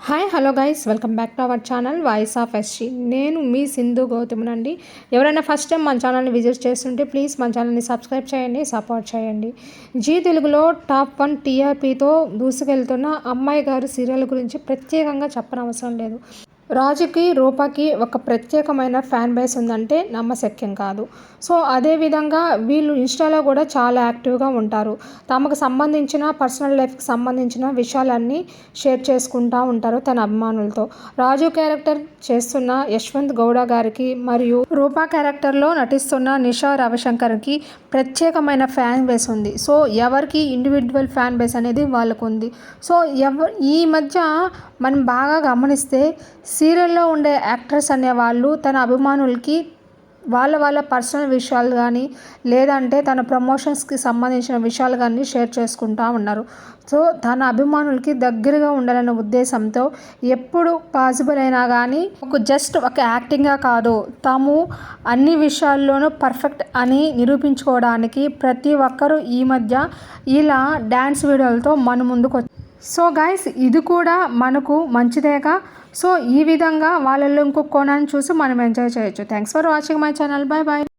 Hi hello guys, welcome back to our channel voice of SG. నేను మీ సింధు గౌతమ్నండి. ఎవరైనా first time మన ఛానల్ని visit చేస్తుంటే ప్లీజ్ మన ఛానల్ని సబ్స్క్రైబ్ చేయండి, సపోర్ట్ చేయండి. జీ తెలుగులో టాప్ 1 టీఆర్పీతో దూసుకెళ్తున్న అమ్మాయి గారు సీరియల్ గురించి ప్రత్యేకంగా చెప్పనవసరం లేదు. రాజుకి రూపకి ఒక ప్రత్యేకమైన ఫ్యాన్ బేస్ ఉందంటే నమ్మశక్యం కాదు. సో అదేవిధంగా వీళ్ళు ఇన్స్టాలో కూడా చాలా యాక్టివ్గా ఉంటారు. తమకు సంబంధించిన పర్సనల్ లైఫ్కి సంబంధించిన విషయాలన్నీ షేర్ చేసుకుంటూ ఉంటారు తన అభిమానులతో. రాజు క్యారెక్టర్ చేస్తున్న యశ్వంత్ గౌడ గారికి మరియు రూపా క్యారెక్టర్లో నటిస్తున్న నిషా రవిశంకర్కి ప్రత్యేకమైన ఫ్యాన్ బేస్ ఉంది. సో ఎవరికి ఇండివిజువల్ ఫ్యాన్ బేస్ అనేది వాళ్ళకు ఉంది. సో ఈ మధ్య మనం బాగా గమనిస్తే సీరియల్లో ఉండే యాక్టర్స్ అనేవాళ్ళు తన అభిమానులకి వాళ్ళ పర్సనల్ విషయాలు కానీ లేదంటే తన ప్రమోషన్స్కి సంబంధించిన విషయాలు కానీ షేర్ చేసుకుంటూ ఉన్నారు. సో తన అభిమానులకి దగ్గరగా ఉండాలనే ఉద్దేశంతో ఎప్పుడు పాసిబుల్ అయినా కానీ జస్ట్ ఒక యాక్టింగ్గా కాదు, తాము అన్ని విషయాల్లోనూ పర్ఫెక్ట్ అని నిరూపించుకోవడానికి ప్రతి ఒక్కరూ ఈ మధ్య ఇలా డ్యాన్స్ వీడియోలతో మన ముందుకు వచ్చారు. సో గైస్, ఇది కూడా మనకు మంచిదేగా. సో ఈ విధంగా వాళ్ళల్లో ఇంకో కోణాన్ని చూసి మనం ఎంజాయ్ చేయొచ్చు. Thanks for watching my channel. Bye bye.